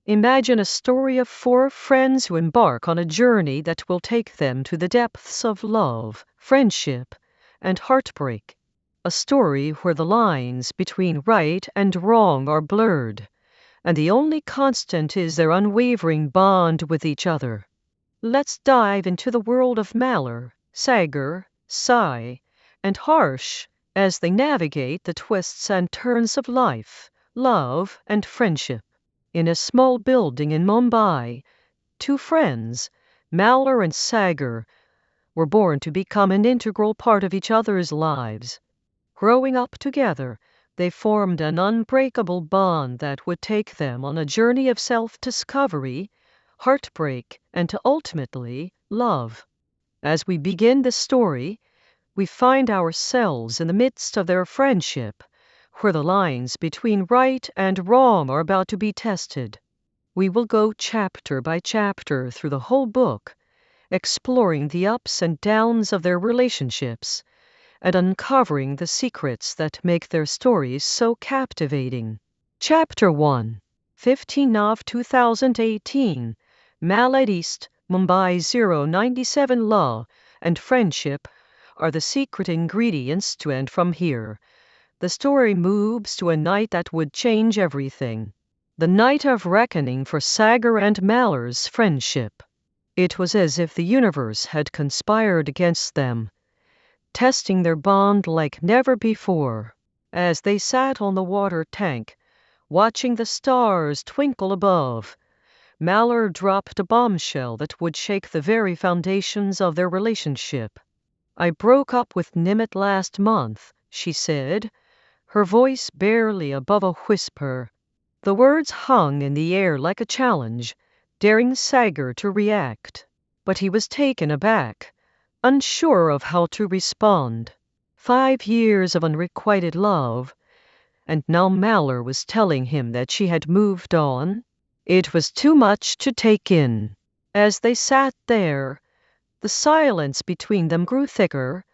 Imagine a story of four friends who embark on a journey that will take them to the depths of love, friendship, and heartbreak. A story where the lines between right and wrong are blurred, and the only constant is their unwavering bond with each other. Let's dive into the world of Malor, Sagar, Sai, and Harsh as they navigate the twists and turns of life, love, and friendship. In a small building in Mumbai, two friends, Malor and Sagar, were born to become an integral part of each other's lives. Growing up together, they formed an unbreakable bond that would take them on a journey of self-discovery, heartbreak, and ultimately, love. As we begin the story, we find ourselves in the midst of their friendship, where the lines between right and wrong are about to be tested. We will go chapter by chapter through the whole book, exploring the ups and downs of their relationships, and uncovering the secrets that make their stories so captivating. Chapter 1, 15 of 2018, Malad East, Mumbai 097. Law and friendship are the secret ingredients to, and from here, the story moves to a night that would change everything. The night of reckoning for Sagar and Malor's friendship. It was as if the universe had conspired against them, testing their bond like never before. As they sat on the water tank, watching the stars twinkle above, Malor dropped a bombshell that would shake the very foundations of their relationship. "I broke up with Nimit last month," she said, her voice barely above a whisper. The words hung in the air like a challenge, daring Sagar to react. But he was taken aback, unsure of how to respond. 5 years of unrequited love, and now Malor was telling him that she had moved on. It was too much to take in. As they sat there, the silence between them grew thicker,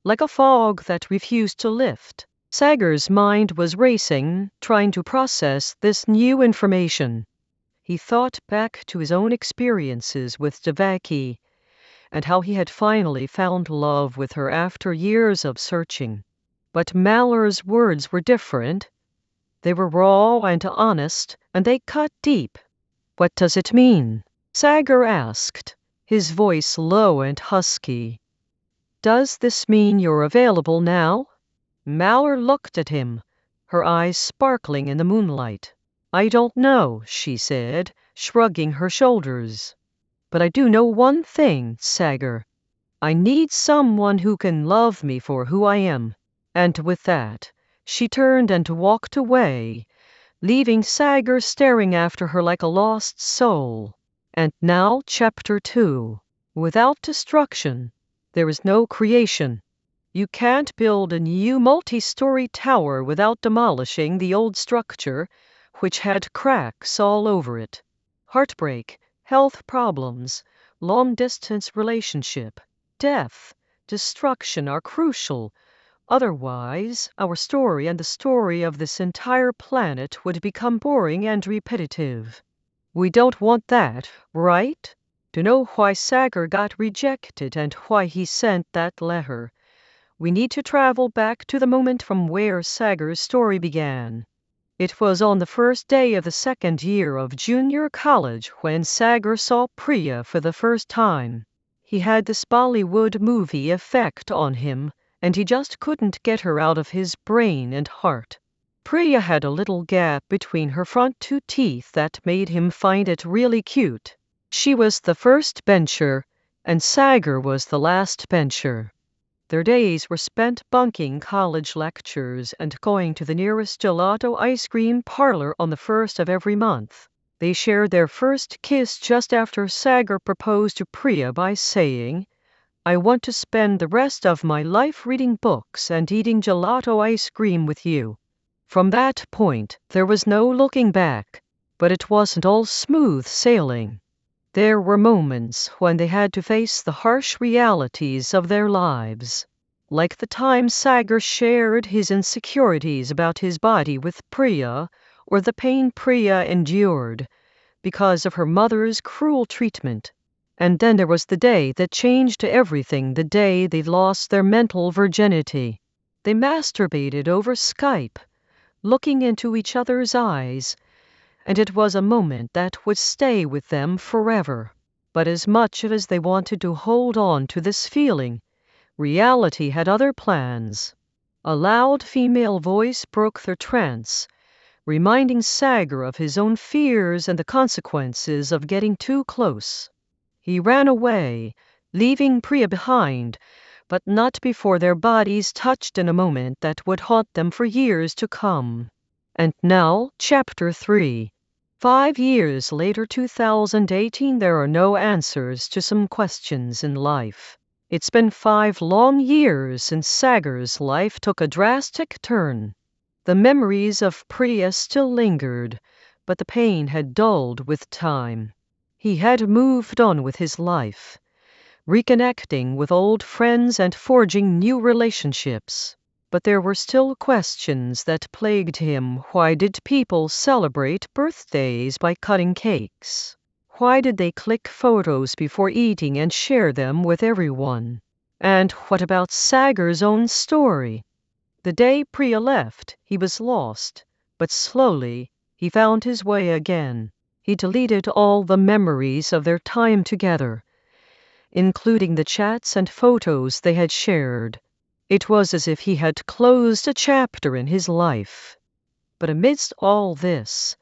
like a fog that refused to lift. Sagar's mind was racing, trying to process this new information. He thought back to his own experiences with Devaki, and how he had finally found love with her after years of searching. But Malor's words were different. They were raw and honest, and they cut deep. "What does it mean?" Sagar asked, his voice low and husky. "Does this mean you're available now?" Malor looked at him, her eyes sparkling in the moonlight. "I don't know," she said, shrugging her shoulders. "But I do know one thing, Sagar. I need someone who can love me for who I am." And with that, she turned and walked away, leaving Sagar staring after her like a lost soul. And now chapter 2. Without destruction, there is no creation. You can't build a new multi-story tower without demolishing the old structure, which had cracks all over it. Heartbreak, health problems, long-distance relationship, death, destruction are crucial. Otherwise, our story and the story of this entire planet would become boring and repetitive. We don't want that, right? To know why Sagar got rejected and why he sent that letter, we need to travel back to the moment from where Sagar's story began. It was on the first day of the second year of junior college when Sagar saw Priya for the first time. He had this Bollywood movie effect on him, and he just couldn't get her out of his brain and heart. Priya had a little gap between her front two teeth that made him find it really cute. She was the first bencher, and Sagar was the last bencher. Their days were spent bunking college lectures and going to the nearest gelato ice cream parlor on the first of every month. They shared their first kiss just after Sagar proposed to Priya by saying, "I want to spend the rest of my life reading books and eating gelato ice cream with you." From that point, there was no looking back, but it wasn't all smooth sailing. There were moments when they had to face the harsh realities of their lives. Like the time Sagar shared his insecurities about his body with Priya, or the pain Priya endured, because of her mother's cruel treatment. And then there was the day that changed everything, the day they lost their mental virginity. They masturbated over Skype, looking into each other's eyes, and it was a moment that would stay with them forever. But as much as they wanted to hold on to this feeling, reality had other plans. A loud female voice broke their trance, reminding Sagar of his own fears and the consequences of getting too close. He ran away, leaving Priya behind, but not before their bodies touched in a moment that would haunt them for years to come. And now, Chapter 3. 5 years later, 2018, there are no answers to some questions in life. It's been 5 long years since Sagar's life took a drastic turn. The memories of Priya still lingered, but the pain had dulled with time. He had moved on with his life, reconnecting with old friends and forging new relationships. But there were still questions that plagued him. Why did people celebrate birthdays by cutting cakes? Why did they click photos before eating and share them with everyone? And what about Sagar's own story? The day Priya left, he was lost, but slowly he found his way again. He deleted all the memories of their time together, including the chats and photos they had shared. It was as if he had closed a chapter in his life. But amidst all this,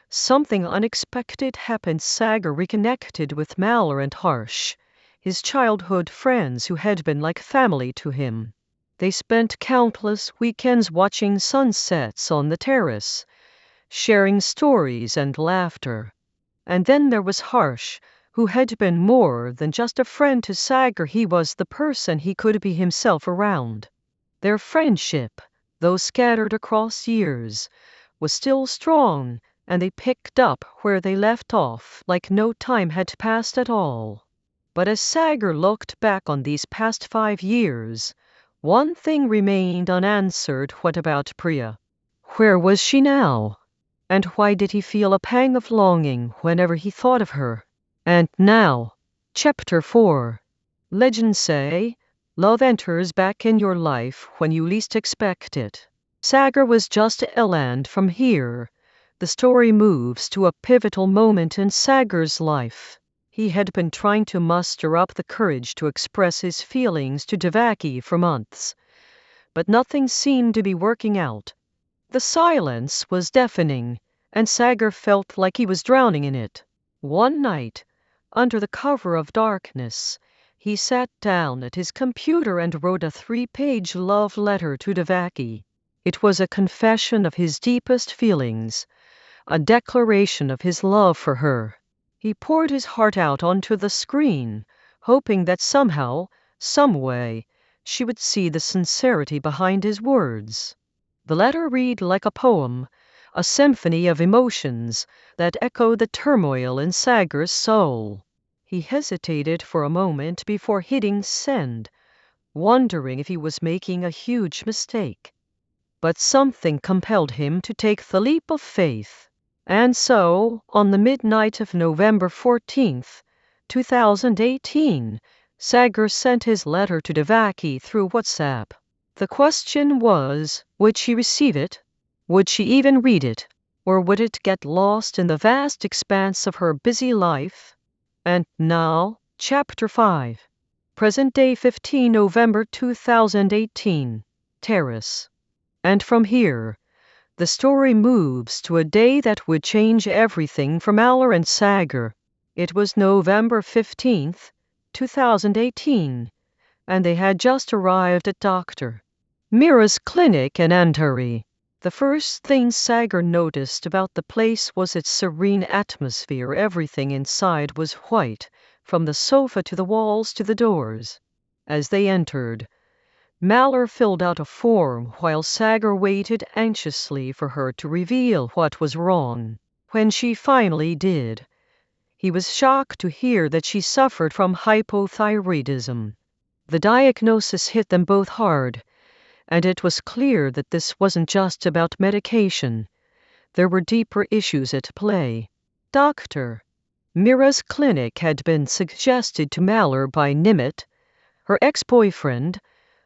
something unexpected happened. Sagar reconnected with Malhar and Harsh, his childhood friends who had been like family to him. They spent countless weekends watching sunsets on the terrace, sharing stories and laughter. And then there was Harsh, who had been more than just a friend to Sagar. He was the person he could be himself around. Their friendship, though scattered across years, was still strong, and they picked up where they left off like no time had passed at all. But as Sagar looked back on these past 5 years, one thing remained unanswered. What about Priya? Where was she now? And why did he feel a pang of longing whenever he thought of her? And now, Chapter 4. Legends say, love enters back in your life when you least expect it. Sagar was just a land from here. The story moves to a pivotal moment in Sagar's life. He had been trying to muster up the courage to express his feelings to Devaki for months, but nothing seemed to be working out. The silence was deafening, and Sagar felt like he was drowning in it. One night, under the cover of darkness, he sat down at his computer and wrote a 3-page love letter to Devaki. It was a confession of his deepest feelings, a declaration of his love for her. He poured his heart out onto the screen, hoping that somehow, some way, she would see the sincerity behind his words. The letter read like a poem, a symphony of emotions that echoed the turmoil in Sagar's soul. He hesitated for a moment before hitting send, wondering if he was making a huge mistake. But something compelled him to take the leap of faith. And so, on the midnight of November 14th, 2018, Sagar sent his letter to Devaki through WhatsApp. The question was, would she receive it? Would she even read it? Or would it get lost in the vast expanse of her busy life? And now, Chapter 5. Present day 15 November 2018. Terrace. And from here, the story moves to a day that would change everything for Malhar and Sagar. It was November 15th, 2018, and they had just arrived at Dr. Mira's clinic in Antari. The first thing Sagar noticed about the place was its serene atmosphere. Everything inside was white, from the sofa to the walls to the doors. As they entered, Malhar filled out a form while Sagar waited anxiously for her to reveal what was wrong. When she finally did, he was shocked to hear that she suffered from hypothyroidism. The diagnosis hit them both hard, and it was clear that this wasn't just about medication. There were deeper issues at play. Doctor. Mira's clinic had been suggested to Mallory by Nimit, her ex-boyfriend,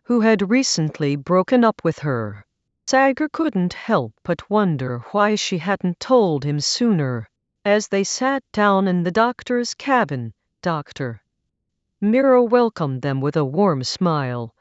who had recently broken up with her. Sagar couldn't help but wonder why she hadn't told him sooner. As they sat down in the doctor's cabin, Dr. Mira welcomed them with a warm smile.